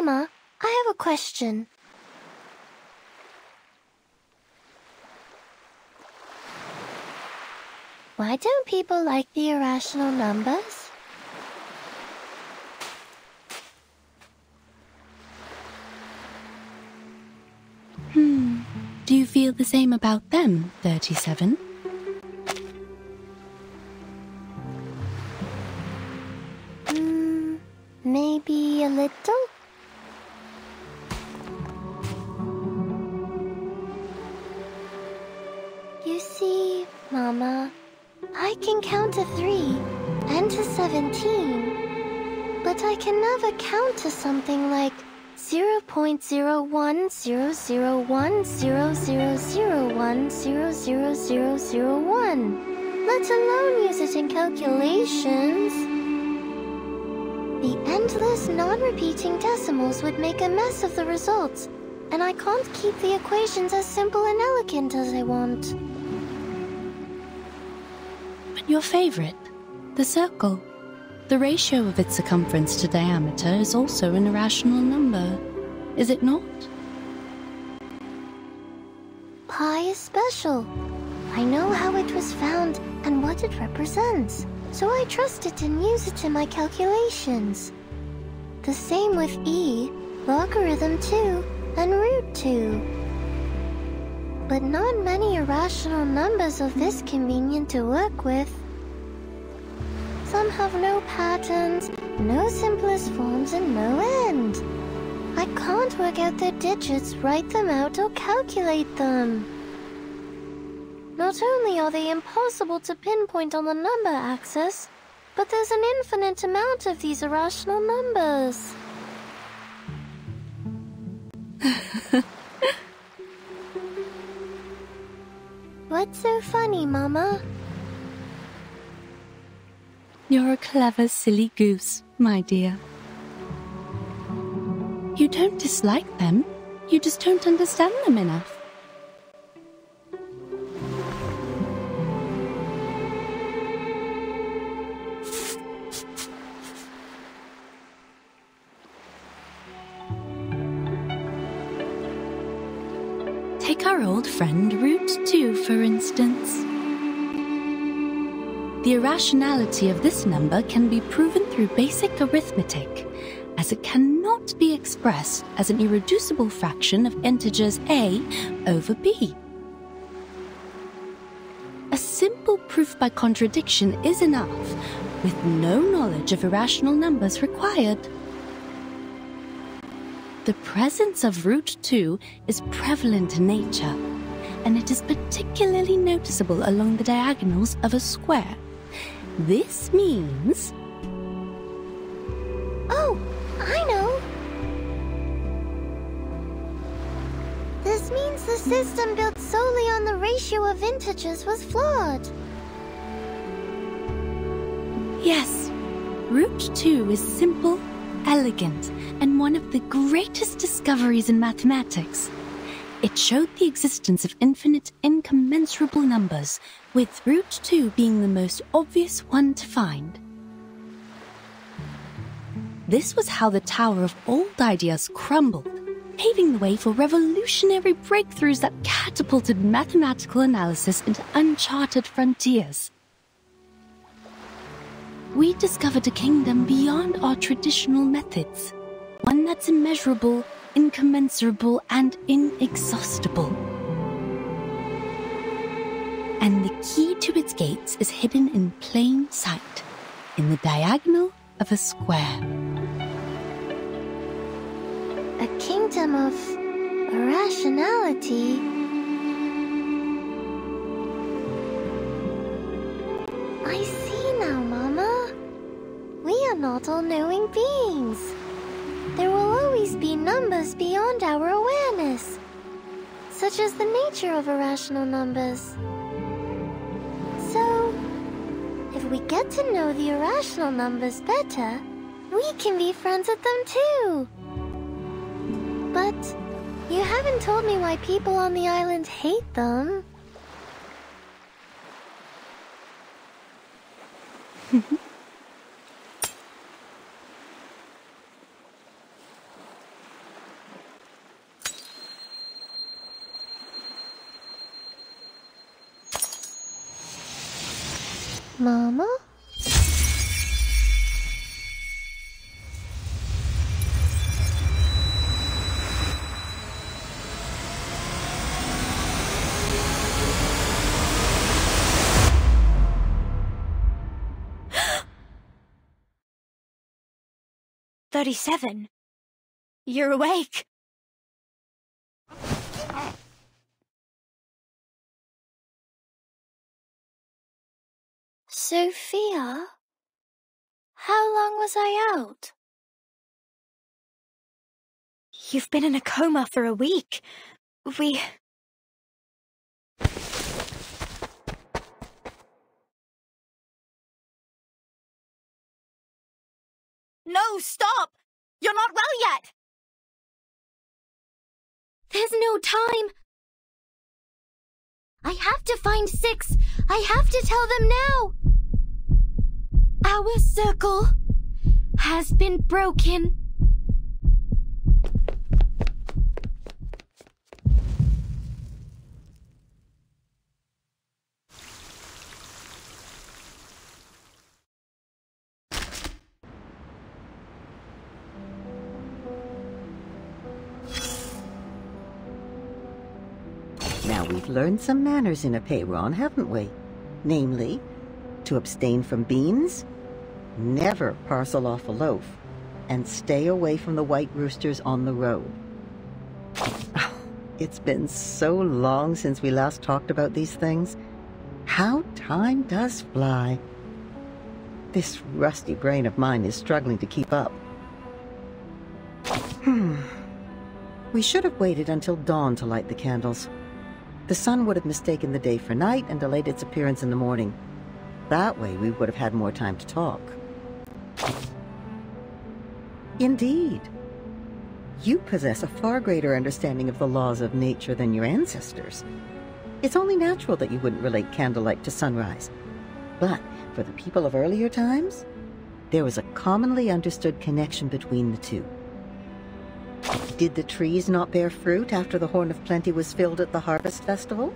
Mama, I have a question. Why don't people like the irrational numbers? Do you feel the same about them, 37? Maybe a little? You see, Mama, I can count to 3 and to 17, but I can never count to something like 0.01000100001, let alone use it in calculations. The endless, non-repeating decimals would make a mess of the results, and I can't keep the equations as simple and elegant as I want. But your favorite, the circle. The ratio of its circumference to diameter is also an irrational number, is it not? Pi is special. I know how it was found and what it represents, so I trust it and use it in my calculations. The same with e, logarithm 2, and root 2. But not many irrational numbers are this convenient to work with. Some have no patterns, no simplest forms, and no end. I can't work out their digits, write them out, or calculate them. Not only are they impossible to pinpoint on the number axis, but there's an infinite amount of these irrational numbers. What's so funny, Mama? You're a clever, silly goose, my dear. You don't dislike them, you just don't understand them enough. Take our old friend root 2, for instance. The irrationality of this number can be proven through basic arithmetic, as it cannot be expressed as an irreducible fraction of integers a over b. A simple proof by contradiction is enough, with no knowledge of irrational numbers required. The presence of root 2 is prevalent in nature, and it is particularly noticeable along the diagonals of a square. This means... Oh, I know! This means the system built solely on the ratio of integers was flawed. Yes, root 2 is simple, elegant, and one of the greatest discoveries in mathematics. It showed the existence of infinite incommensurable numbers, with root 2 being the most obvious one to find. This was how the Tower of Old Ideas crumbled, paving the way for revolutionary breakthroughs that catapulted mathematical analysis into uncharted frontiers. We discovered a kingdom beyond our traditional methods, one that's immeasurable, incommensurable, and inexhaustible. And the key to its gates is hidden in plain sight, in the diagonal of a square. A kingdom of irrationality. I see now, Mama. We are not all-knowing beings. There will always be numbers beyond our awareness, such as the nature of irrational numbers. So, if we get to know the irrational numbers better, we can be friends with them too. But you haven't told me why people on the island hate them. Mama? "37. You're awake." Sophia? How long was I out? You've been in a coma for a week. No, stop! You're not well yet! There's no time. I have to find 6. I have to tell them now. Our circle has been broken. Now we've learned some manners in a Payron, haven't we? Namely, to abstain from beans, never parcel off a loaf, and stay away from the white roosters on the road. Oh, it's been so long since we last talked about these things. How time does fly. This rusty brain of mine is struggling to keep up. We should have waited until dawn to light the candles. The sun would have mistaken the day for night and delayed its appearance in the morning. That way we would have had more time to talk. Indeed. You possess a far greater understanding of the laws of nature than your ancestors. It's only natural that you wouldn't relate candlelight to sunrise. But for the people of earlier times, there was a commonly understood connection between the two. Did the trees not bear fruit after the Horn of Plenty was filled at the harvest festival?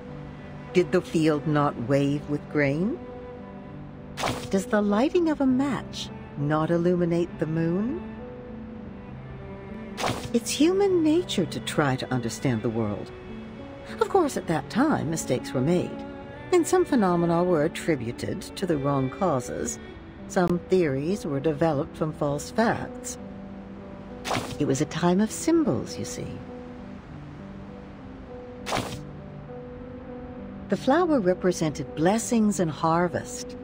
Did the field not wave with grain? Does the lighting of a match not illuminate the moon? It's human nature to try to understand the world. Of course, at that time, mistakes were made, and some phenomena were attributed to the wrong causes. Some theories were developed from false facts. It was a time of symbols, you see. The flower represented blessings and harvest.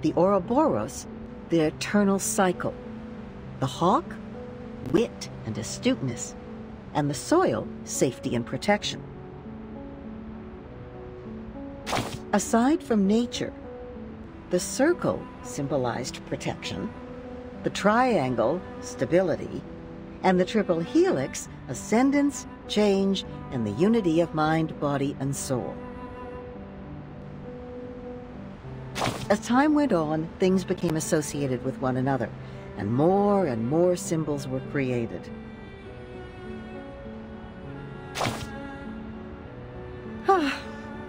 The Ouroboros, the eternal cycle. The hawk, wit and astuteness. And the soil, safety and protection. Aside from nature, the circle symbolized protection, the triangle, stability, and the triple helix, ascendance, change, and the unity of mind, body, and soul. As time went on, things became associated with one another, and more symbols were created.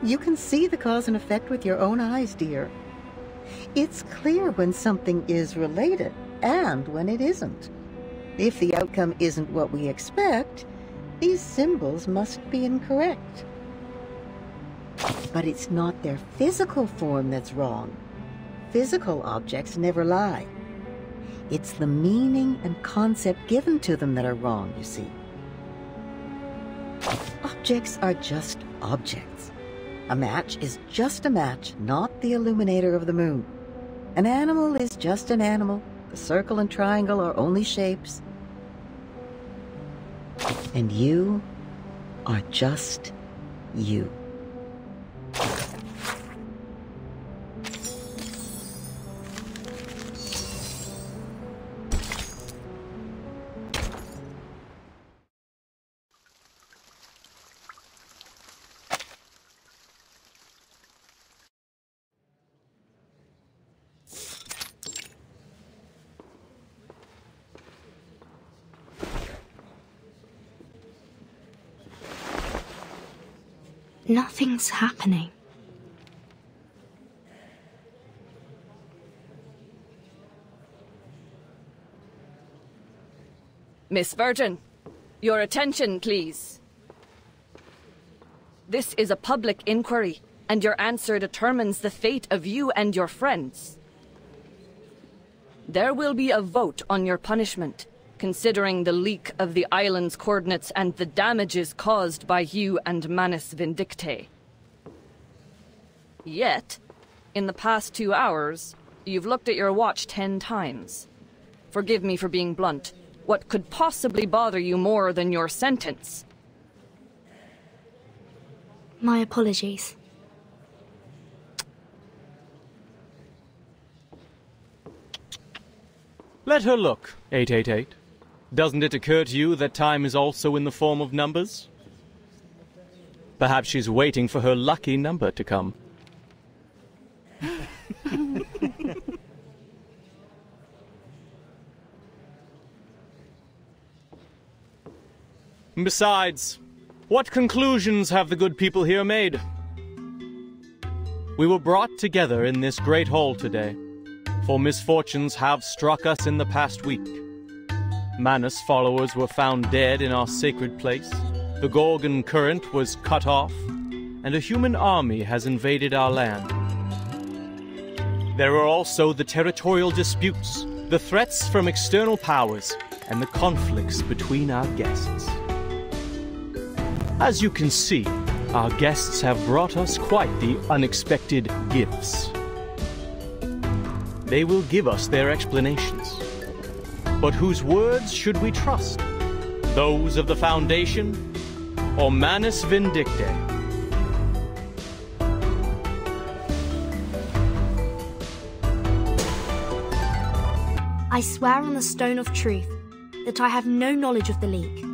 You can see the cause and effect with your own eyes, dear. It's clear when something is related and when it isn't. If the outcome isn't what we expect, these symbols must be incorrect. But it's not their physical form that's wrong. Physical objects never lie. It's the meaning and concept given to them that are wrong, you see. Objects are just objects. A match is just a match, not the illuminator of the moon. An animal is just an animal. The circle and triangle are only shapes. And you are just you. Nothing's happening. Miss Virgin, your attention, please. This is a public inquiry, and your answer determines the fate of you and your friends. There will be a vote on your punishment, considering the leak of the island's coordinates and the damages caused by you and Manus Vindictae. Yet, in the past 2 hours, you've looked at your watch 10 times. Forgive me for being blunt. What could possibly bother you more than your sentence? My apologies. Let her look, 888. Doesn't it occur to you that time is also in the form of numbers? Perhaps she's waiting for her lucky number to come. Besides, what conclusions have the good people here made? We were brought together in this great hall today, for misfortunes have struck us in the past week. Manus followers were found dead in our sacred place, the Gorgon current was cut off, and a human army has invaded our land. There are also the territorial disputes, the threats from external powers, and the conflicts between our guests. As you can see, our guests have brought us quite the unexpected gifts. They will give us their explanations. But whose words should we trust? Those of the Foundation or Manus Vindictae? I swear on the Stone of Truth that I have no knowledge of the leak.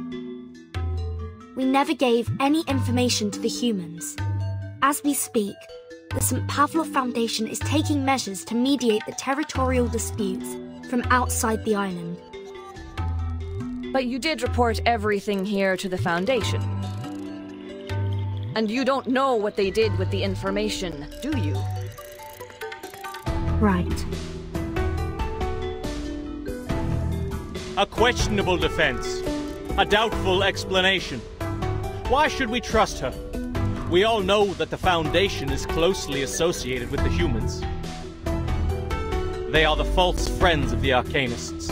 We never gave any information to the humans. As we speak, the St. Pavlov Foundation is taking measures to mediate the territorial disputes from outside the island. But you did report everything here to the Foundation. And you don't know what they did with the information, do you? Right. A questionable defense. A doubtful explanation. Why should we trust her? We all know that the Foundation is closely associated with the humans. They are the false friends of the Arcanists,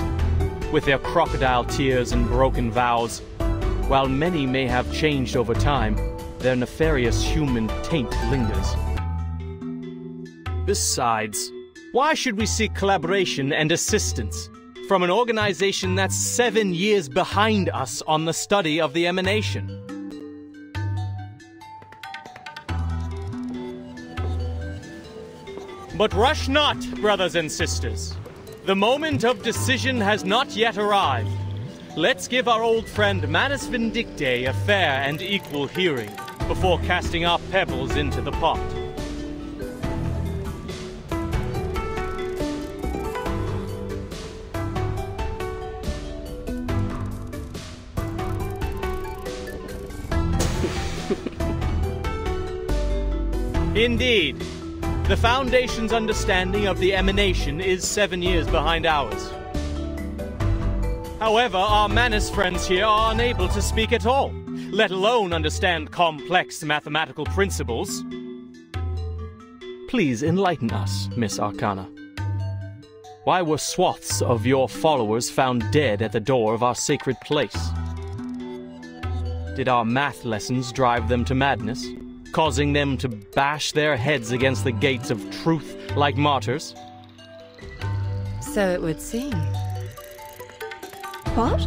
with their crocodile tears and broken vows. While many may have changed over time, their nefarious human taint lingers. Besides, why should we seek collaboration and assistance from an organization that's 7 years behind us on the study of the emanation? But rush not, brothers and sisters. The moment of decision has not yet arrived. Let's give our old friend Manus Vindictae a fair and equal hearing before casting our pebbles into the pot. Indeed. The Foundation's understanding of the emanation is 7 years behind ours. However, our Manus friends here are unable to speak at all, let alone understand complex mathematical principles. Please enlighten us, Miss Arcana. Why were swaths of your followers found dead at the door of our sacred place? Did our math lessons drive them to madness, causing them to bash their heads against the gates of truth like martyrs? So it would seem. What?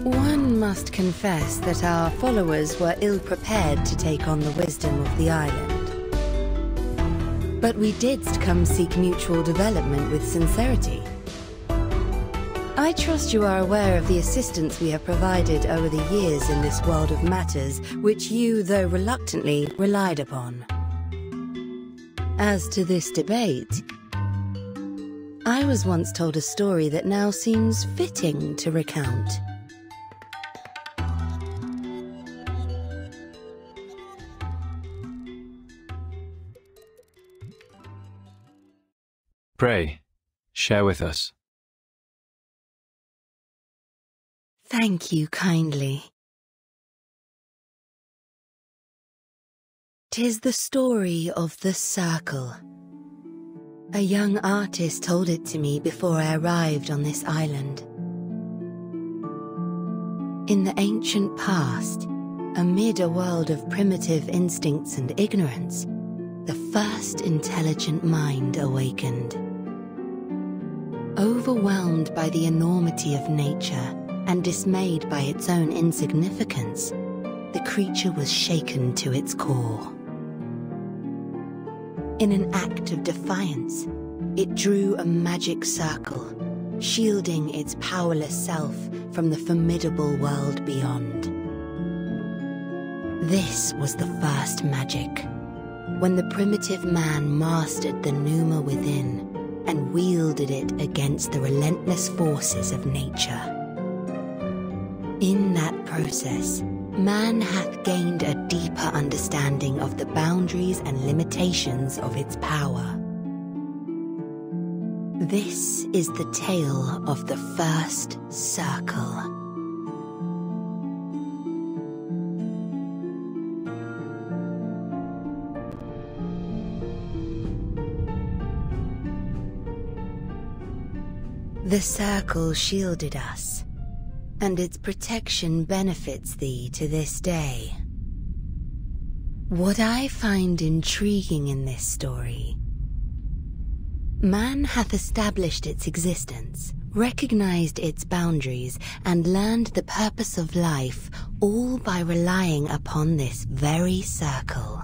One must confess that our followers were ill-prepared to take on the wisdom of the island. But we did come seek mutual development with sincerity. I trust you are aware of the assistance we have provided over the years in this world of matters, which you, though reluctantly, relied upon. As to this debate, I was once told a story that now seems fitting to recount. Pray, share with us. Thank you kindly. 'Tis the story of the Circle. A young artist told it to me before I arrived on this island. In the ancient past, amid a world of primitive instincts and ignorance, the first intelligent mind awakened. Overwhelmed by the enormity of nature and dismayed by its own insignificance, the creature was shaken to its core. In an act of defiance, it drew a magic circle, shielding its powerless self from the formidable world beyond. This was the first magic, when the primitive man mastered the pneuma within and wielded it against the relentless forces of nature. In that process, man hath gained a deeper understanding of the boundaries and limitations of its power. This is the tale of the first circle. The circle shielded us, and its protection benefits thee to this day. What I find intriguing in this story: man hath established its existence, recognized its boundaries, and learned the purpose of life, all by relying upon this very circle.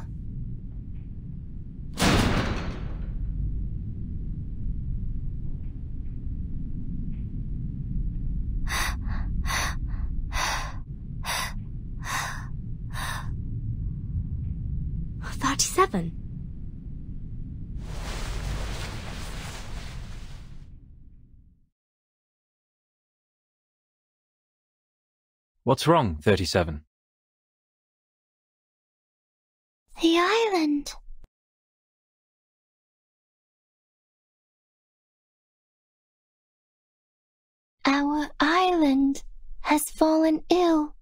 What's wrong, 37? The island. Our island has fallen ill.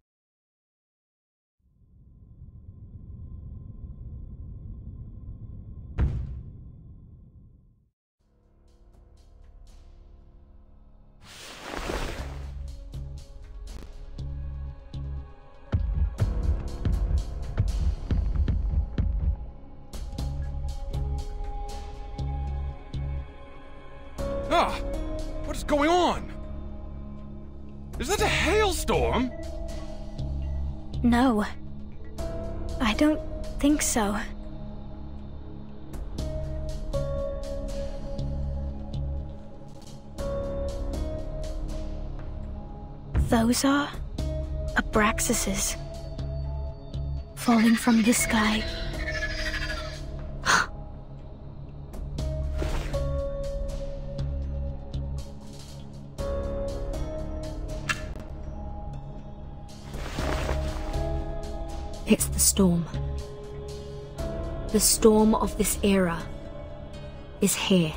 What is going on? Is that a hailstorm? No, I don't think so. Those are Abraxases falling from the sky. It's the storm. The storm of this era is here.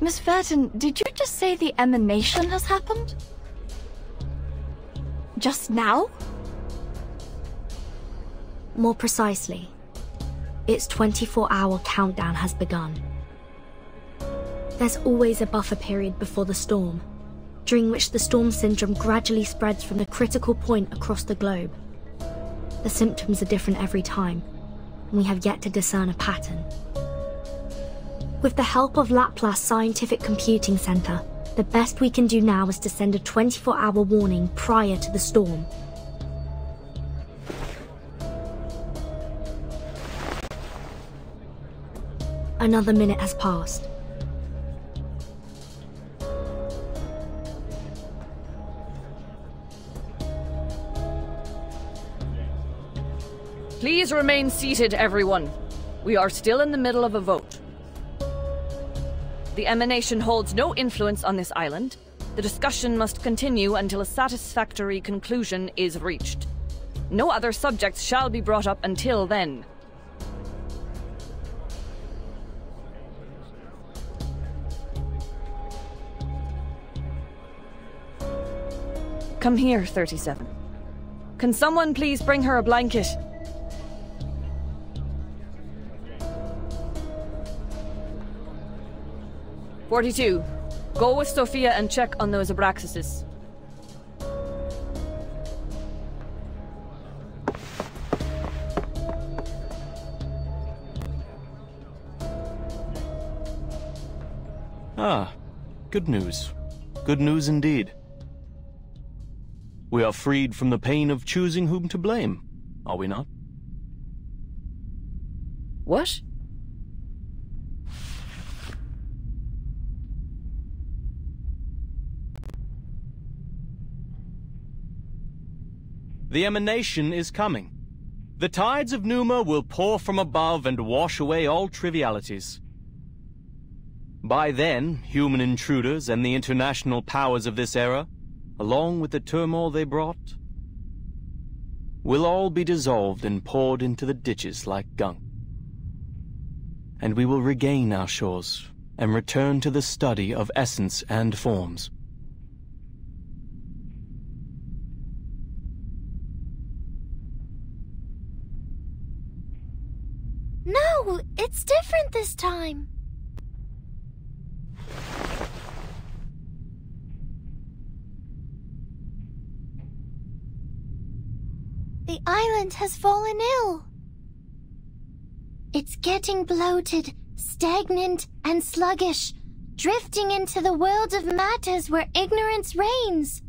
Miss Verton, did you just say the emanation has happened? Just now? More precisely, its 24-hour countdown has begun. There's always a buffer period before the storm, during which the storm syndrome gradually spreads from the critical point across the globe. The symptoms are different every time, and we have yet to discern a pattern. With the help of Laplace Scientific Computing Center, the best we can do now is to send a 24-hour warning prior to the storm. Another minute has passed. Please remain seated, everyone. We are still in the middle of a vote. The emanation holds no influence on this island. The discussion must continue until a satisfactory conclusion is reached. No other subjects shall be brought up until then. Come here, 37. Can someone please bring her a blanket? "42. Go with Sophia and check on those Abraxases. Ah, good news. Good news indeed. We are freed from the pain of choosing whom to blame, are we not? What? The emanation is coming. The tides of Numa will pour from above and wash away all trivialities. By then, human intruders and the international powers of this era, along with the turmoil they brought, will all be dissolved and poured into the ditches like gunk. And we will regain our shores and return to the study of essence and forms. No, it's different this time. The island has fallen ill. It's getting bloated, stagnant, and sluggish, drifting into the world of matters where ignorance reigns.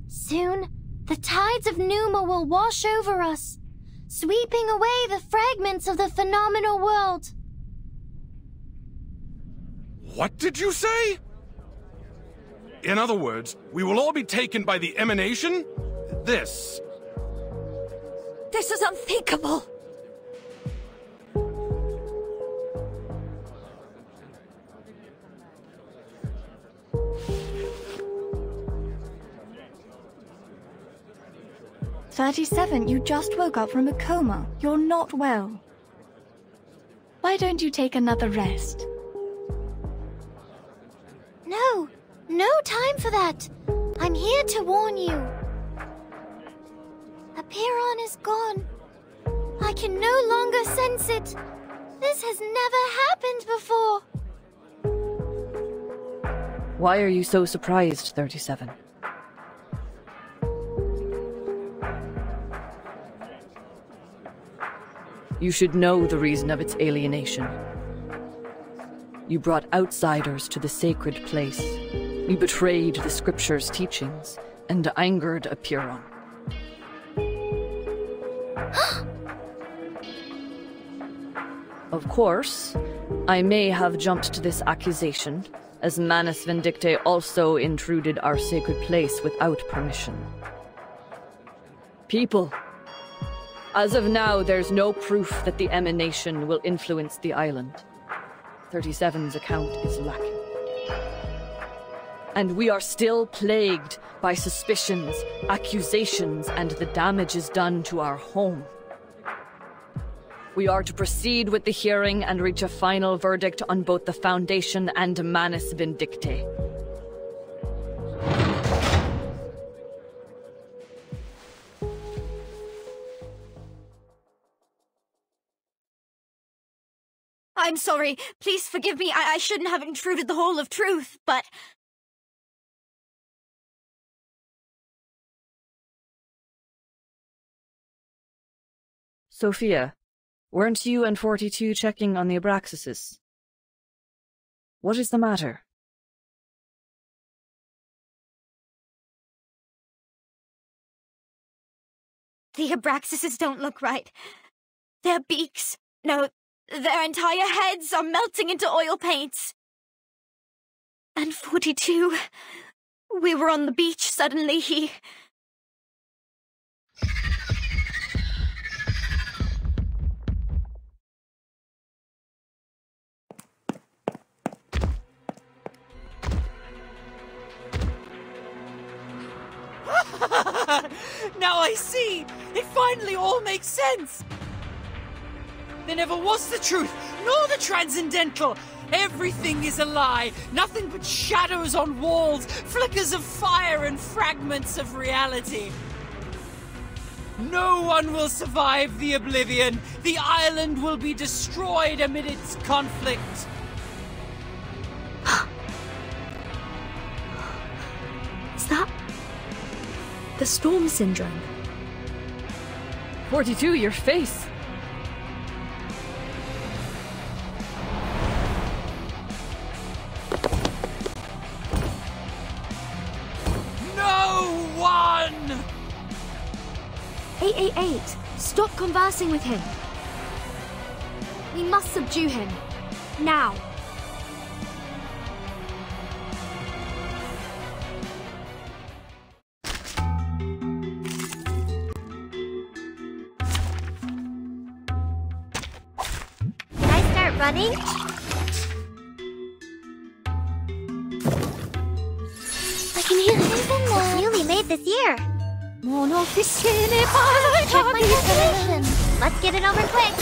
Soon, the tides of Numa will wash over us, sweeping away the fragments of the phenomenal world. What did you say? In other words, we will all be taken by the emanation? This is unthinkable. "37, you just woke up from a coma. You're not well. Why don't you take another rest?" No time for that. I'm here to warn you. Apiron is gone. I can no longer sense it. This has never happened before. Why are you so surprised, 37? You should know the reason of its alienation. You brought outsiders to the sacred place. You betrayed the scripture's teachings and angered Apiron. Of course, I may have jumped to this accusation, as Manus Vindictae also intruded our sacred place without permission. People, as of now, there's no proof that the emanation will influence the island. 37's account is lacking. And we are still plagued by suspicions, accusations, and the damages done to our home. We are to proceed with the hearing and reach a final verdict on both the Foundation and Manus Vindictae. I'm sorry. Please forgive me. I shouldn't have intruded the Hall of Truth, but... Sophia, weren't you and 42 checking on the Abraxases? What is the matter? The Abraxases don't look right. Their beaks, no, their entire heads are melting into oil paints. And 42, we were on the beach, suddenly he... Now I see! It finally all makes sense! There never was the truth, nor the transcendental! Everything is a lie! Nothing but shadows on walls, flickers of fire and fragments of reality! No one will survive the oblivion! The island will be destroyed amid its conflict! Is that... the storm syndrome? 42, your face! No one! 888, stop conversing with him. We must subdue him. Now. Running? I can hear it. Newly made this year. Check my calculation. Let's get it over quick.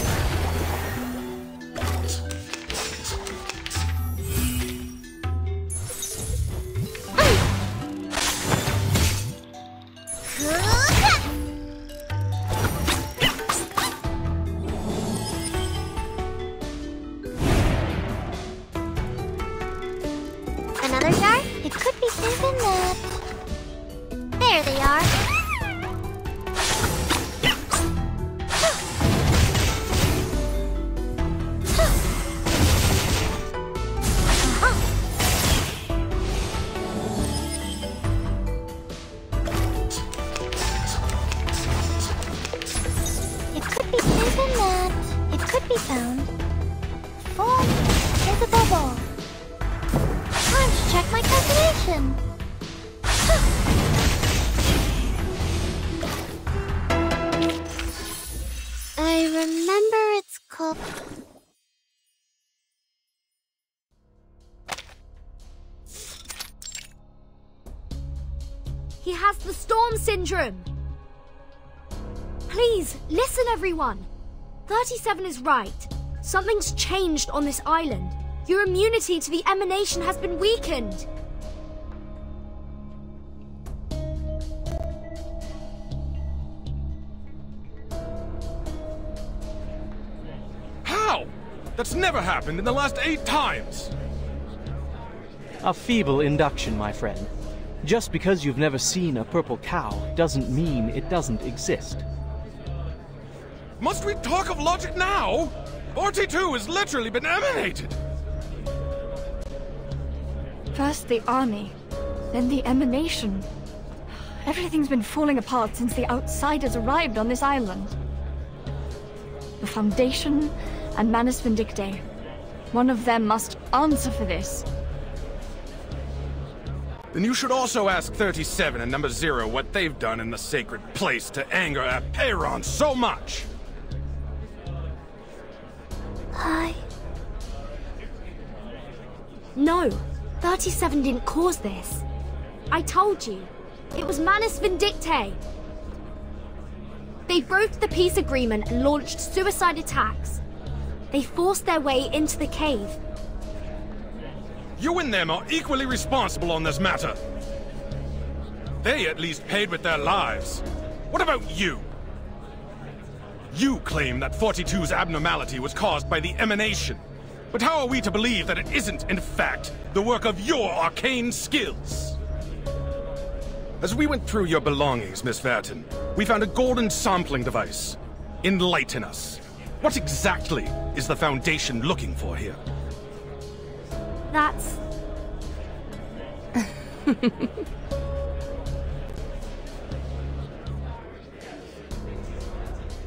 Another jar? It could be something that... There they are. It could be something that... It could be found. Form visible ball. Time to check my calculation. I remember it's called... He has the storm syndrome. Please, listen everyone. 37 is right. Something's changed on this island. Your immunity to the emanation has been weakened. How? That's never happened in the last 8 times! A feeble induction, my friend. Just because you've never seen a purple cow doesn't mean it doesn't exist. Must we talk of logic now? 42 has literally been emanated! First the army, then the emanation. Everything's been falling apart since the outsiders arrived on this island. The Foundation and Manus Vindictae. One of them must answer for this. Then you should also ask 37 and number 0 what they've done in the sacred place to anger Apeiron so much! Hi. No, 37 didn't cause this. I told you, it was Manus Vindictae. They broke the peace agreement and launched suicide attacks. They forced their way into the cave. You and them are equally responsible on this matter. They at least paid with their lives. What about you? You claim that 42's abnormality was caused by the emanation. But how are we to believe that it isn't, in fact, the work of your arcane skills? As we went through your belongings, Miss Vertin, we found a golden sampling device. Enlighten us. What exactly is the Foundation looking for here? That's...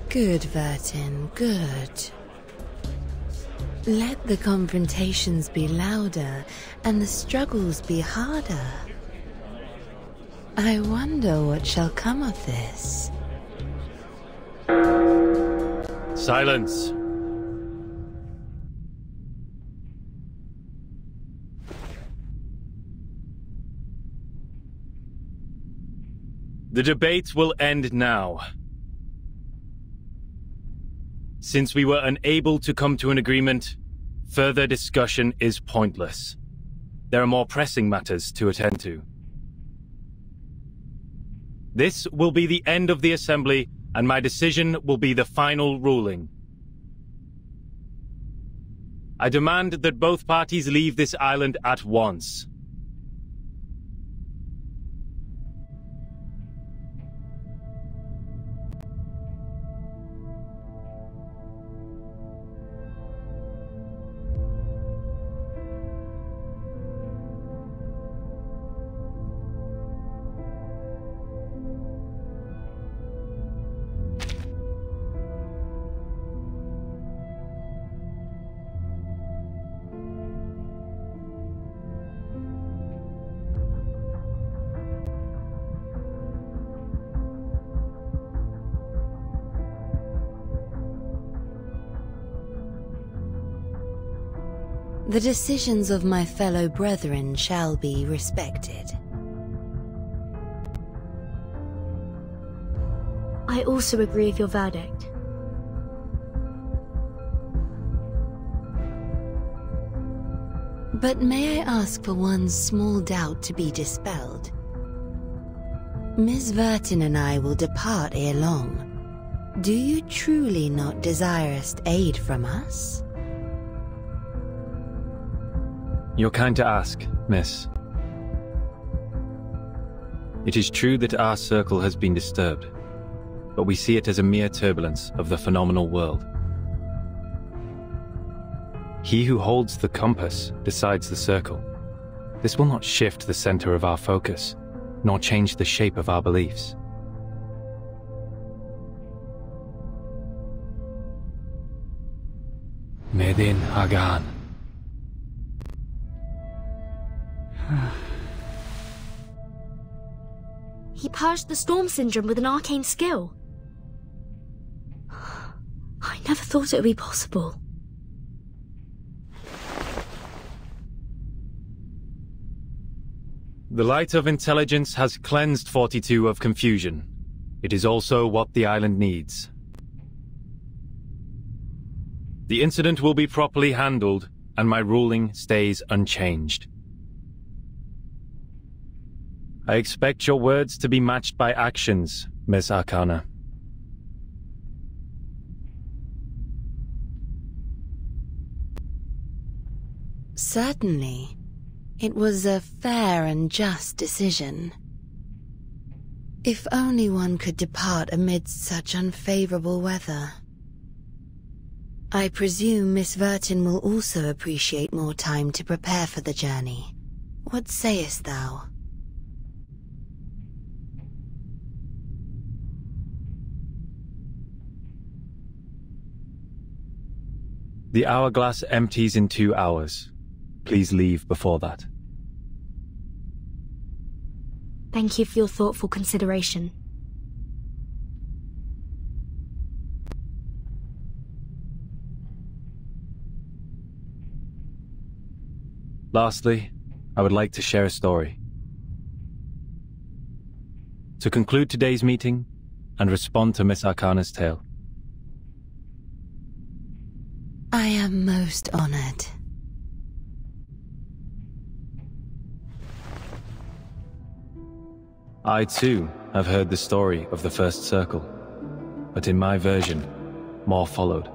Good, Vertin, good. Let the confrontations be louder and the struggles be harder. I wonder what shall come of this. Silence. The debate will end now. Since we were unable to come to an agreement, further discussion is pointless. There are more pressing matters to attend to. This will be the end of the assembly, and my decision will be the final ruling. I demand that both parties leave this island at once. The decisions of my fellow brethren shall be respected. I also agree with your verdict. But may I ask for one small doubt to be dispelled? Miss Vertin and I will depart ere long. Do you truly not desirest aid from us? You're kind to ask, miss. It is true that our circle has been disturbed, but we see it as a mere turbulence of the phenomenal world. He who holds the compass decides the circle. This will not shift the center of our focus, nor change the shape of our beliefs. Medin Hagan. He purged the storm syndrome with an arcane skill. I never thought it would be possible. The light of intelligence has cleansed 42 of confusion. It is also what the island needs. The incident will be properly handled, and my ruling stays unchanged. I expect your words to be matched by actions, Miss Arcana. Certainly. It was a fair and just decision. If only one could depart amidst such unfavorable weather. I presume Miss Vertin will also appreciate more time to prepare for the journey. What sayest thou? The hourglass empties in 2 hours. Please leave before that. Thank you for your thoughtful consideration. Lastly, I would like to share a story. To conclude today's meeting and respond to Miss Arcana's tale. I am most honored. I too have heard the story of the first circle, but in my version, more followed.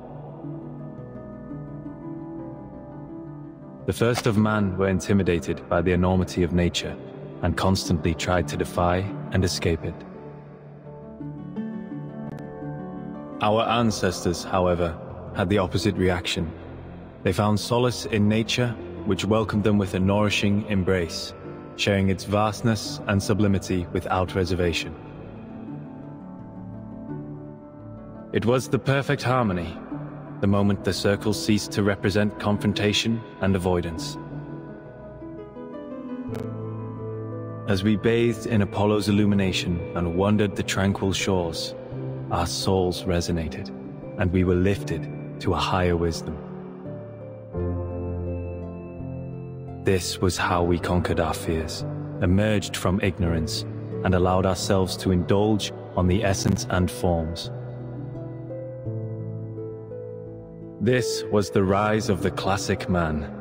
The first of man were intimidated by the enormity of nature and constantly tried to defy and escape it. Our ancestors, however, had the opposite reaction. They found solace in nature, which welcomed them with a nourishing embrace, sharing its vastness and sublimity without reservation. It was the perfect harmony, the moment the circle ceased to represent confrontation and avoidance. As we bathed in Apollo's illumination and wandered the tranquil shores, our souls resonated, and we were lifted to a higher wisdom. This was how we conquered our fears, emerged from ignorance, and allowed ourselves to indulge on the essence and forms. This was the rise of the classic man.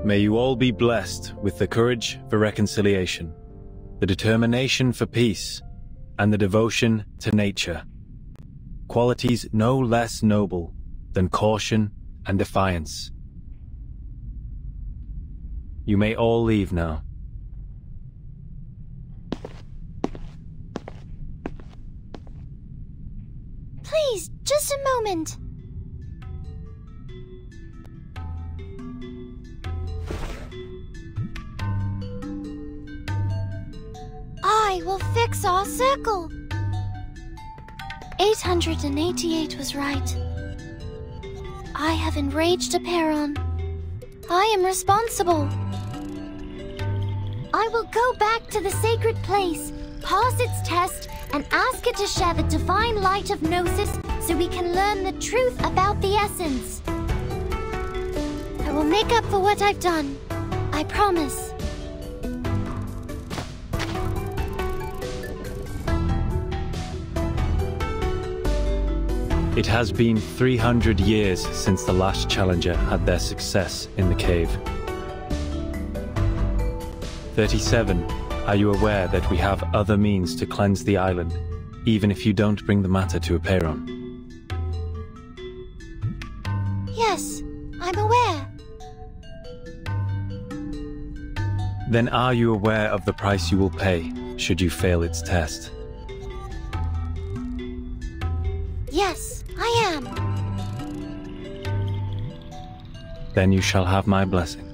May you all be blessed with the courage for reconciliation, the determination for peace, and the devotion to nature. Qualities no less noble than caution and defiance. You may all leave now. Please, just a moment. I will fix our circle. 888 was right. I have enraged Aperon. I am responsible. I will go back to the sacred place, pass its test, and ask it to share the divine light of Gnosis so we can learn the truth about the essence. I will make up for what I've done. I promise. It has been 300 years since the last challenger had their success in the cave. 37. Are you aware that we have other means to cleanse the island, even if you don't bring the matter to Aperon? Yes, I'm aware. Then are you aware of the price you will pay, should you fail its test? Yes, I am. Then you shall have my blessing.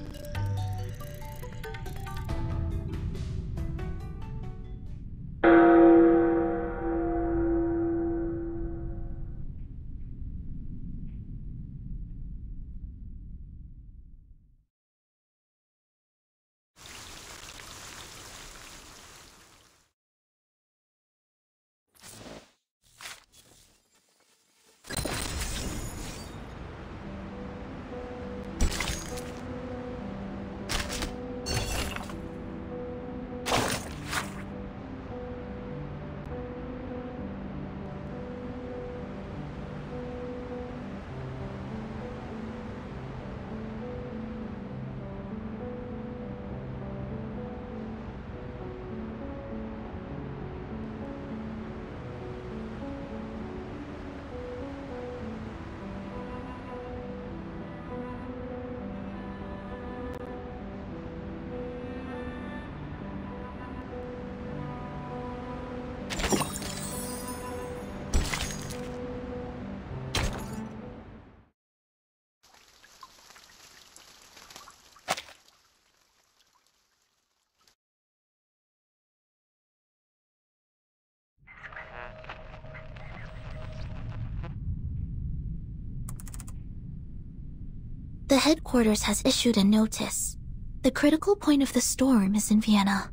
The headquarters has issued a notice. The critical point of the storm is in Vienna.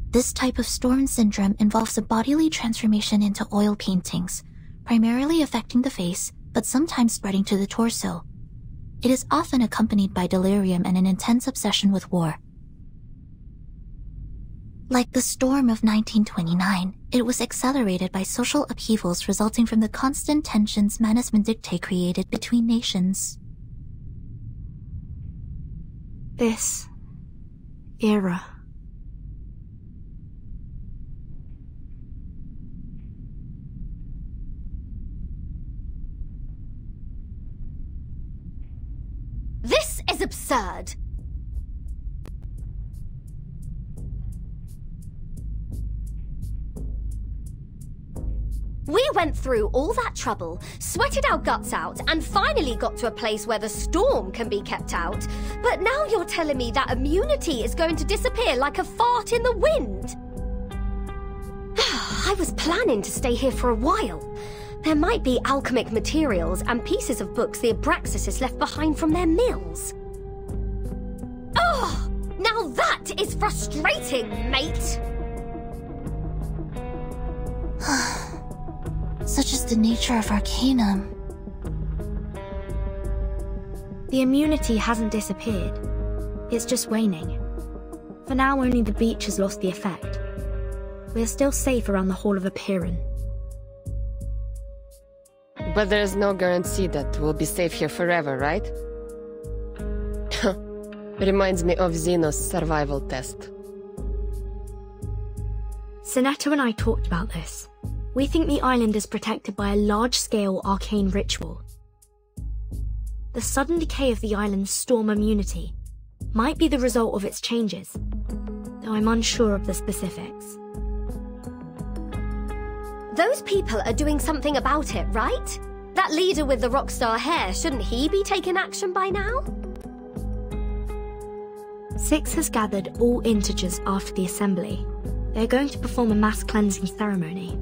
This type of storm syndrome involves a bodily transformation into oil paintings, primarily affecting the face, but sometimes spreading to the torso. It is often accompanied by delirium and an intense obsession with war. Like the storm of 1929, it was accelerated by social upheavals resulting from the constant tensions Manus Vindictae created between nations. This era absurd. We went through all that trouble, sweated our guts out, and finally got to a place where the storm can be kept out. But now you're telling me that immunity is going to disappear like a fart in the wind. I was planning to stay here for a while. There might be alchemic materials and pieces of books the Abraxas left behind from their mills. Oh, now that is frustrating, mate! Such is the nature of Arcanum. The immunity hasn't disappeared. It's just waning. For now, only the beach has lost the effect. We are still safe around the Hall of Apiran. But there's no guarantee that we'll be safe here forever, right? Reminds me of Xeno's survival test. Sinetto and I talked about this. We think the island is protected by a large-scale arcane ritual. The sudden decay of the island's storm immunity might be the result of its changes, though I'm unsure of the specifics. Those people are doing something about it, right? That leader with the rockstar hair, shouldn't he be taking action by now? Six has gathered all integers after the assembly. They're going to perform a mass cleansing ceremony.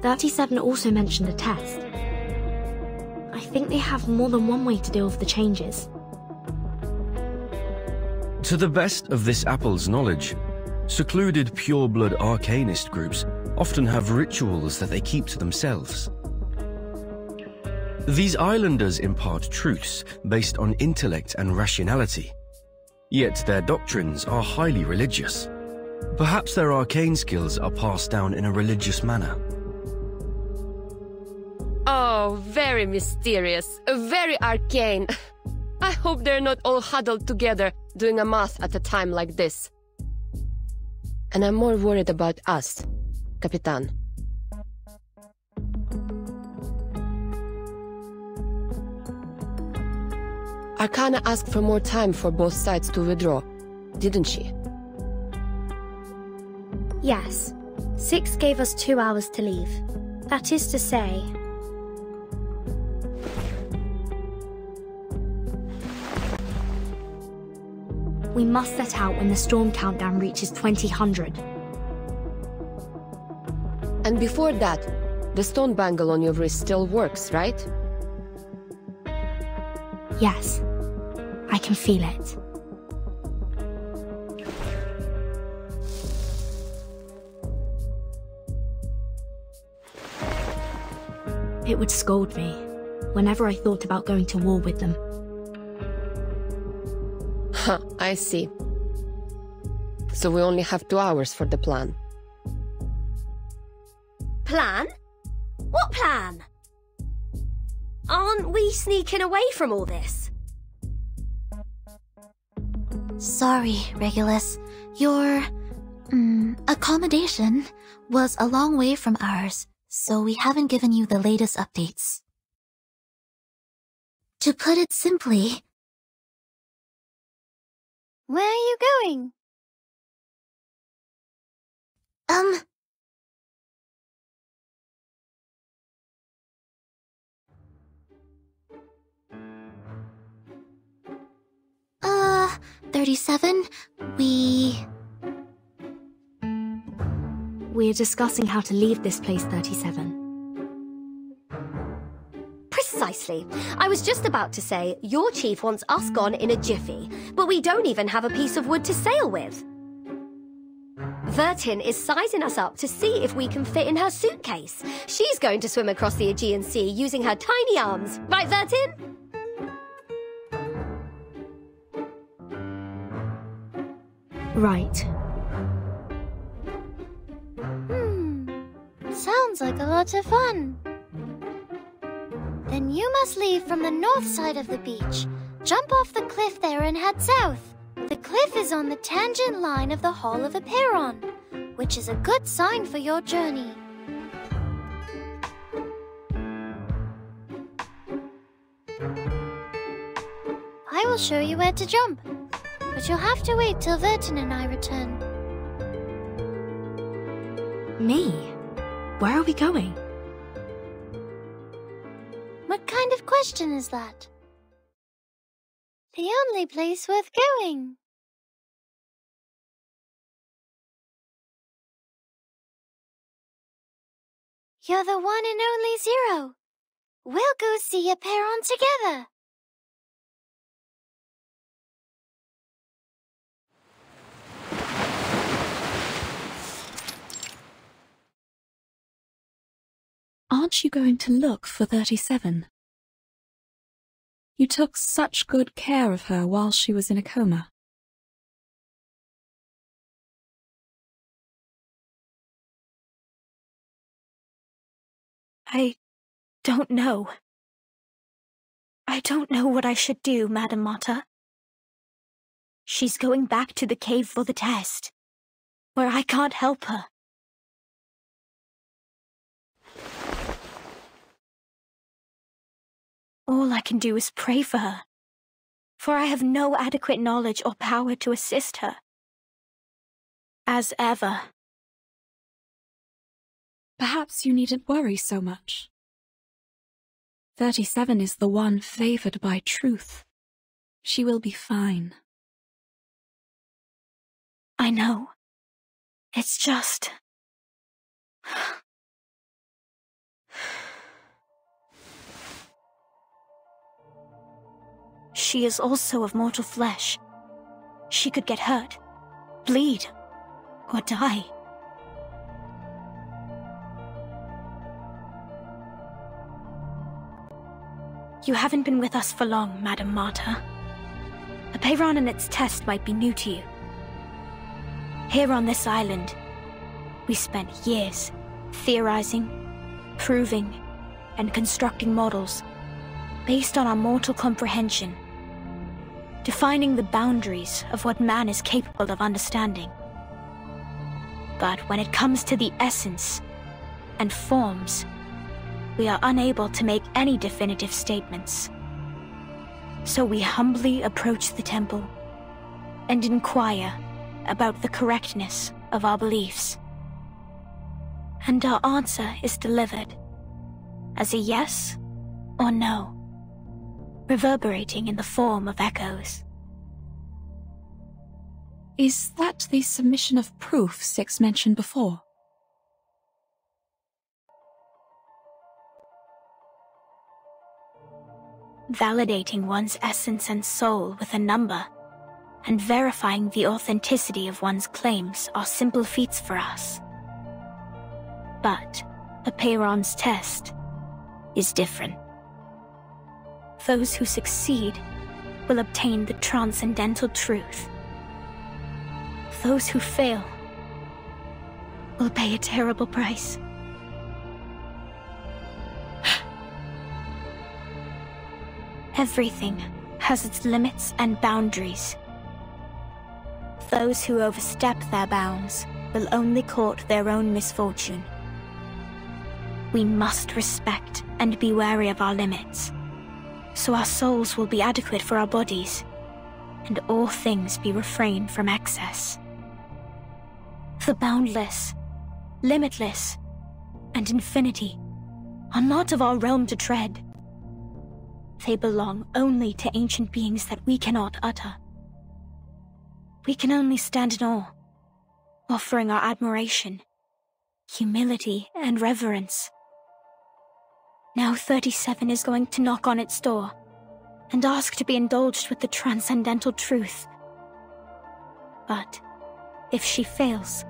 37 also mentioned a test. I think they have more than one way to deal with the changes. To the best of this apple's knowledge, secluded pure-blood arcanist groups often have rituals that they keep to themselves. These islanders impart truths based on intellect and rationality, yet their doctrines are highly religious. Perhaps their arcane skills are passed down in a religious manner. Oh, very mysterious, very arcane. I hope they're not all huddled together doing a math at a time like this. And I'm more worried about us, Capitan. Arcana asked for more time for both sides to withdraw, didn't she? Yes. Six gave us 2 hours to leave. That is to say... we must set out when the storm countdown reaches 2000. And before that, the stone bangle on your wrist still works, right? Yes. I can feel it. It would scold me whenever I thought about going to war with them. Huh, I see. So we only have 2 hours for the plan. Plan? What plan? Aren't we sneaking away from all this? Sorry, Regulus. Your... accommodation was a long way from ours, so we haven't given you the latest updates. To put it simply... Where are you going? Uh, 37, We're discussing how to leave this place, 37. Precisely. I was just about to say, your chief wants us gone in a jiffy, but we don't even have a piece of wood to sail with. Vertin is sizing us up to see if we can fit in her suitcase. She's going to swim across the Aegean Sea using her tiny arms. Right, Vertin? Right. Sounds like a lot of fun. Then you must leave from the north side of the beach. Jump off the cliff there and head south. The cliff is on the tangent line of the Hall of Apiran, which is a good sign for your journey. I will will show you where to jump. But you'll have to wait till Vertin and I return. Me? Where are we going? What kind of question is that? The only place worth going. You're the one and only Zero. We'll go see Aperon together. Aren't you going to look for 37? You took such good care of her while she was in a coma. I don't know. I don't know what I should do, Madam Mata. She's going back to the cave for the test, where I can't help her. All I can do is pray for her, for I have no adequate knowledge or power to assist her. As ever. Perhaps you needn't worry so much. 37 is the one favored by truth. She will be fine. I know. It's just... She is also of mortal flesh. She could get hurt, bleed, or die. You haven't been with us for long, Madam Mata. Aperon and its test might be new to you. Here on this island, we spent years theorizing, proving, and constructing models based on our mortal comprehension, defining the boundaries of what man is capable of understanding. But when it comes to the essence and forms, we are unable to make any definitive statements. So we humbly approach the temple and inquire about the correctness of our beliefs. And our answer is delivered as a yes or no, reverberating in the form of echoes. Is that the submission of proof Six mentioned before? Validating one's essence and soul with a number, and verifying the authenticity of one's claims are simple feats for us. But Aperon's test is different. Those who succeed will obtain the transcendental truth. Those who fail will pay a terrible price. Everything has its limits and boundaries. Those who overstep their bounds will only court their own misfortune. We must respect and be wary of our limits, so our souls will be adequate for our bodies, and all things be refrained from excess. The boundless, limitless, and infinity are not of our realm to tread. They belong only to ancient beings that we cannot utter. We can only stand in awe, offering our admiration, humility, and reverence. Now 37 is going to knock on its door and ask to be indulged with the transcendental truth. But if she fails,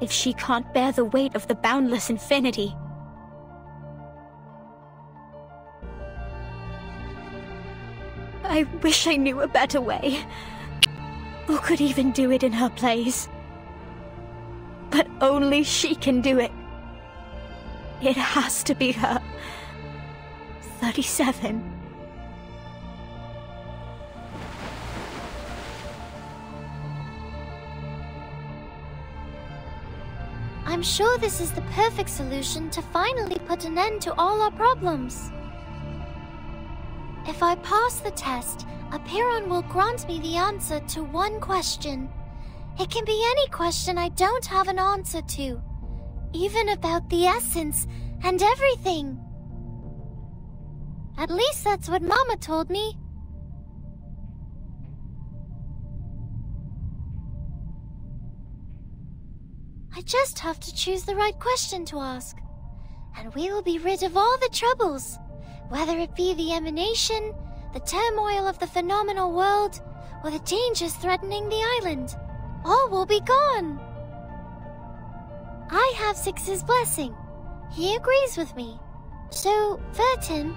if she can't bear the weight of the boundless infinity, I wish I knew a better way, or could even do it in her place. But only she can do it. It has to be her. 37. I'm sure this is the perfect solution to finally put an end to all our problems. If I pass the test, Apiron will grant me the answer to one question. It can be any question I don't have an answer to, even about the essence and everything. At least that's what Mama told me. I just have to choose the right question to ask, and we will be rid of all the troubles, whether it be the emanation, the turmoil of the phenomenal world, or the dangers threatening the island. All will be gone. I have Six's blessing. He agrees with me. So, Vertin...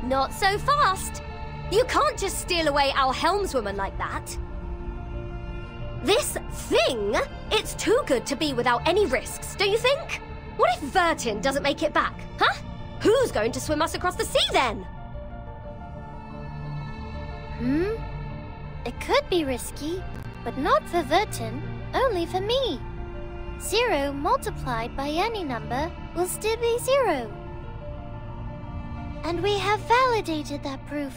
Not so fast. You can't just steal away our helmswoman like that. This thing, it's too good to be without any risks, don't you think? What if Vertin doesn't make it back, huh? Who's going to swim us across the sea then? It could be risky, but not for Vertin, only for me. 0 multiplied by any number will still be 0. And we have validated that proof.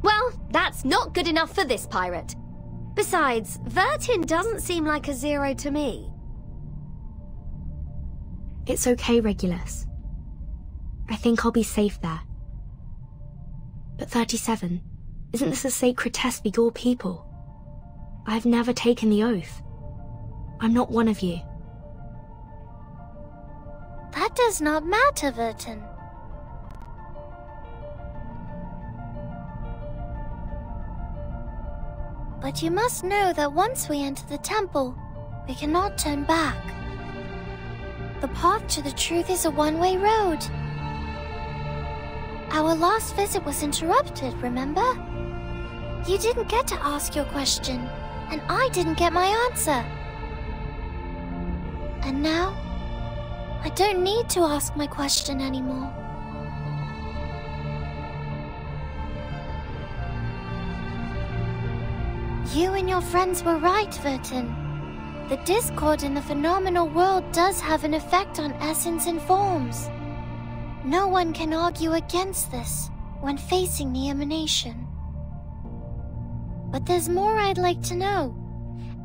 Well, that's not good enough for this pirate. Besides, Vertin doesn't seem like a 0 to me. It's okay, Regulus. I think I'll be safe there. But 37, isn't this a sacred test for your people? I've never taken the oath. I'm not one of you. That does not matter, Vertin. But you must know that once we enter the temple, we cannot turn back. The path to the truth is a one-way road. Our last visit was interrupted, remember? You didn't get to ask your question, and I didn't get my answer. And now, I don't need to ask my question anymore. You and your friends were right, Vertin. The discord in the phenomenal world does have an effect on essence and forms. No one can argue against this when facing the emanation. But there's more I'd like to know,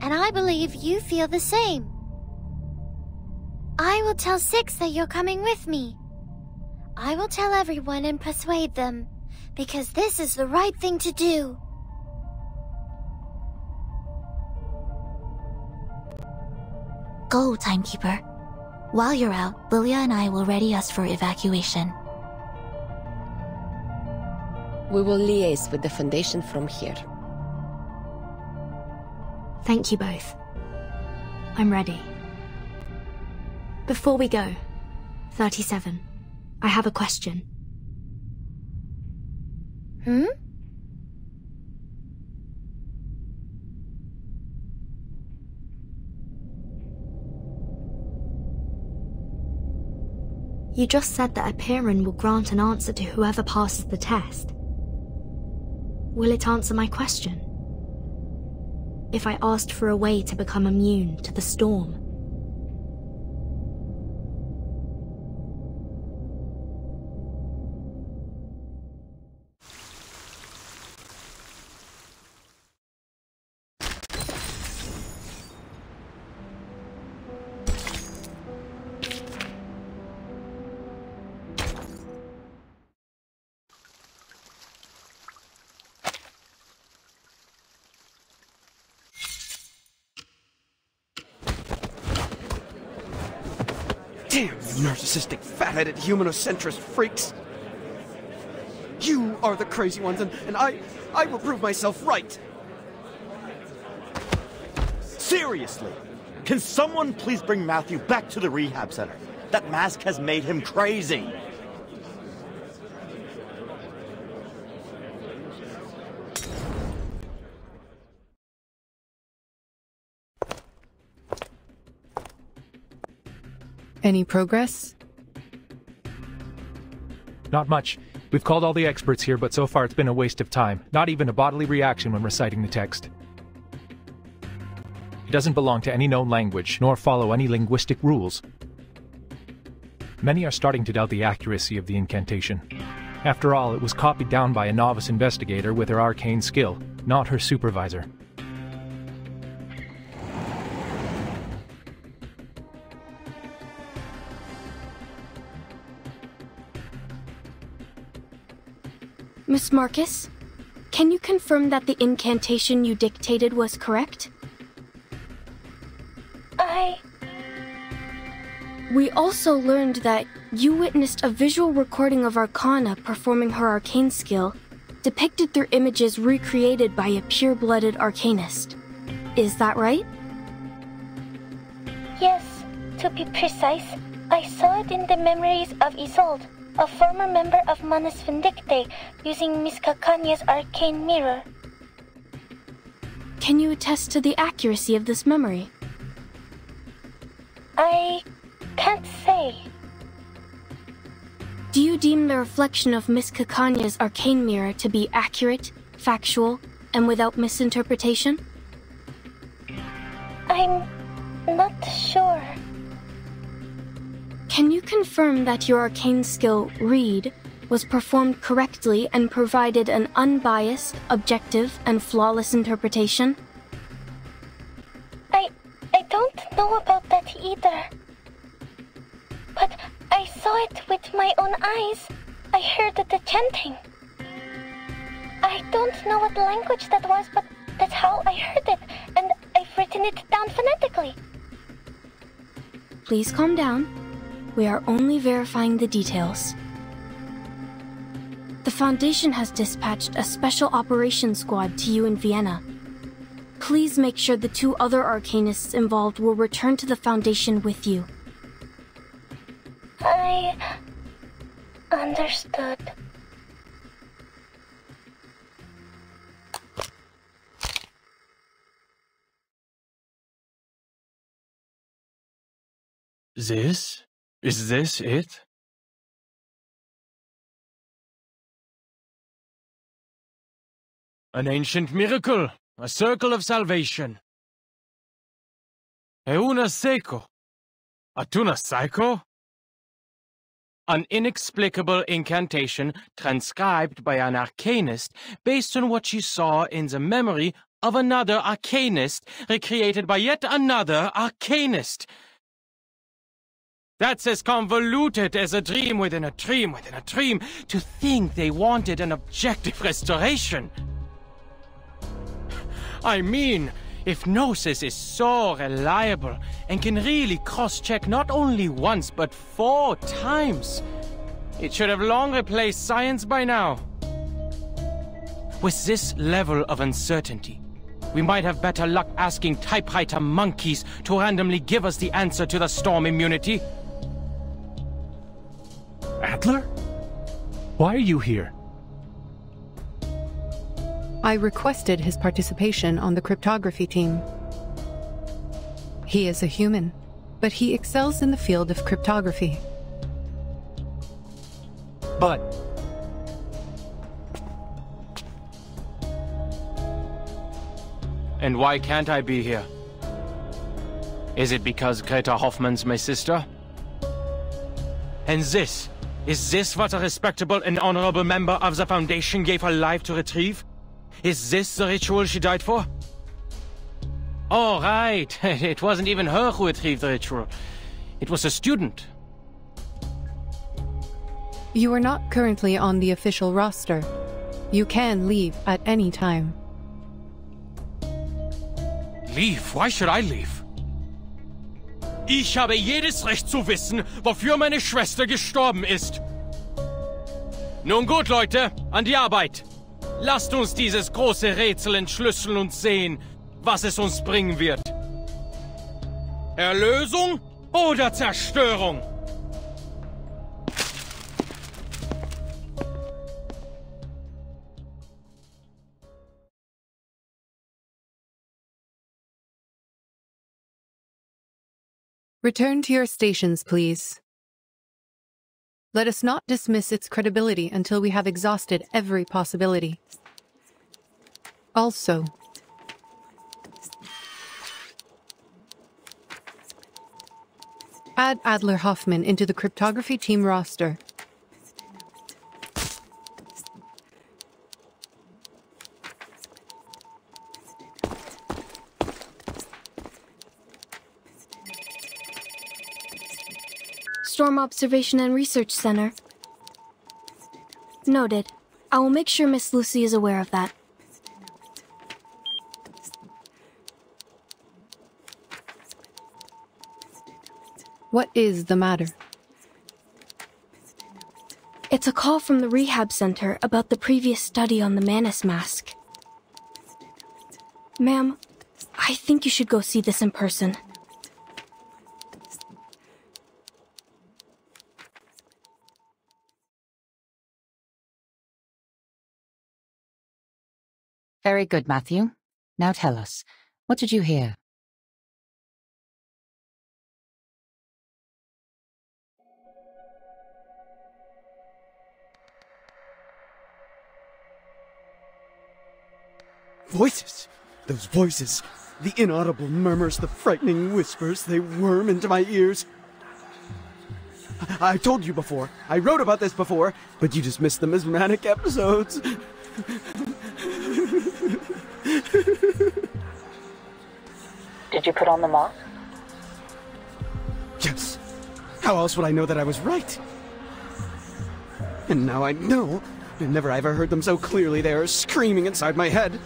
and I believe you feel the same. I will tell Six that you're coming with me. I will tell everyone and persuade them, because this is the right thing to do. Go, Timekeeper. While you're out, Lilia and I will ready us for evacuation. We will liaise with the Foundation from here. Thank you both. I'm ready. Before we go, 37, I have a question. You just said that Apiron will grant an answer to whoever passes the test. Will it answer my question? If I asked for a way to become immune to the storm? Damn, narcissistic, fat-headed, humanocentrist freaks! You are the crazy ones, and I will prove myself right! Seriously! Can someone please bring Matthew back to the rehab center? That mask has made him crazy! Any progress? Not much. We've called all the experts here, but so far it's been a waste of time. Not even a bodily reaction when reciting the text. It doesn't belong to any known language, nor follow any linguistic rules. many are starting to doubt the accuracy of the incantation. After all, it was copied down by a novice investigator with her arcane skill, not her supervisor. Miss Marcus, can you confirm that the incantation you dictated was correct? We also learned that you witnessed a visual recording of Arcana performing her arcane skill, depicted through images recreated by a pure-blooded arcanist. Is that right? Yes, to be precise, I saw it in the memories of Isolde, a former member of Manus Vindicte, using Miss Cacanya's arcane mirror. Can you attest to the accuracy of this memory? I can't say. Do you deem the reflection of Miss Cacanya's arcane mirror to be accurate, factual, and without misinterpretation? I'm not sure. Can you confirm that your arcane skill, Read, was performed correctly and provided an unbiased, objective, and flawless interpretation? I don't know about that either. But I saw it with my own eyes. I heard the chanting. I don't know what language that was, but that's how I heard it, and I've written it down phonetically. Please calm down. We are only verifying the details. The Foundation has dispatched a special operations squad to you in Vienna. Please make sure the 2 other arcanists involved will return to the Foundation with you. I understood. Is this it? An ancient miracle, a circle of salvation. Euna seco. Atuna psycho? An inexplicable incantation transcribed by an arcanist based on what she saw in the memory of another arcanist recreated by yet another arcanist. That's as convoluted as a dream within a dream within a dream. To think they wanted an objective restoration. I mean, if Gnosis is so reliable and can really cross-check not only once but 4 times, it should have long replaced science by now. With this level of uncertainty, we might have better luck asking typewriter monkeys to randomly give us the answer to the storm immunity. Adler? Why are you here? I requested his participation on the cryptography team. He is a human, but he excels in the field of cryptography. But... And why can't I be here? Is it because Greta Hoffman's my sister? And is this what a respectable and honorable member of the Foundation gave her life to retrieve? Is this the ritual she died for? Oh, right. It wasn't even her who retrieved the ritual. It was a student. You are not currently on the official roster. You can leave at any time. Leave? Why should I leave? Ich habe jedes Recht zu wissen, wofür meine Schwester gestorben ist. Nun gut, Leute, an die Arbeit. Lasst uns dieses große Rätsel entschlüsseln und sehen, was es uns bringen wird. Erlösung oder Zerstörung? Return to your stations, please. Let us not dismiss its credibility until we have exhausted every possibility. Also, Add Adler Hoffman into the cryptography team roster. Storm Observation and Research Center. Noted. I will make sure Miss Lucy is aware of that. What is the matter? It's a call from the rehab center about the previous study on the Manus mask. Ma'am, I think you should go see this in person. Very good, Matthew. Now tell us, what did you hear? Voices! Those voices! The inaudible murmurs, the frightening whispers, they worm into my ears. I told you before, I wrote about this before, but you dismissed them as manic episodes. Did you put on the mask? Yes. How else would I know that I was right? And now I know. And never have I heard them so clearly. They are screaming inside my head.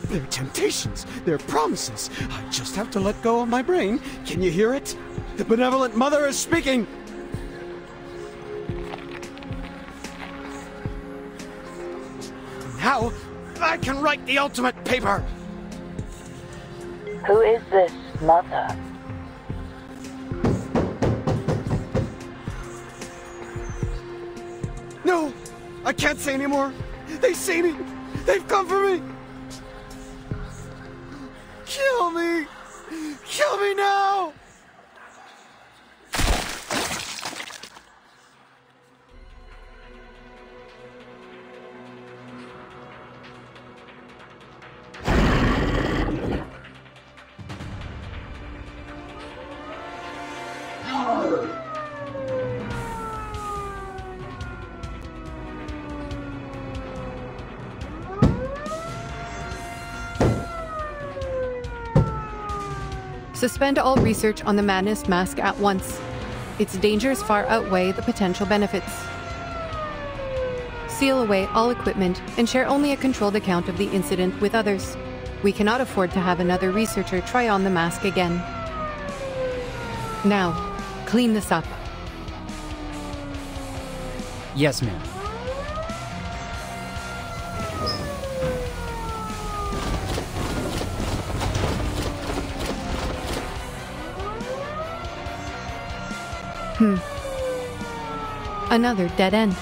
They're temptations. They're promises. I just have to let go of my brain. Can you hear it? The benevolent mother is speaking. Now, I can write the ultimate paper. Who is this mother? No, I can't say anymore. They see me. They've come for me. Kill me. Kill me now. Suspend all research on the Manus mask at once. Its dangers far outweigh the potential benefits. Seal away all equipment and share only a controlled account of the incident with others. We cannot afford to have another researcher try on the mask again. Now, clean this up. Yes, ma'am. Another dead end.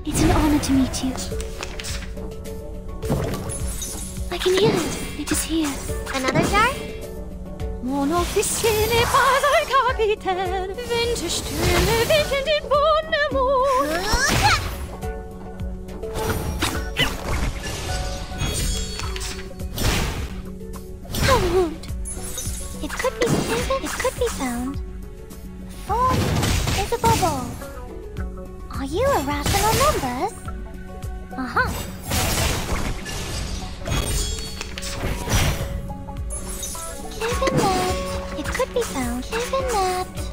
It's an honor to meet you. I can hear it. It is here. Another jar? Mon officier n'est pas un capitaine, vingt Sterne winken den bon amour. A wound. It could be hidden, it could be found. The form is a bubble. Are you irrational numbers? Uh-huh. Given that, it could be found. Given that.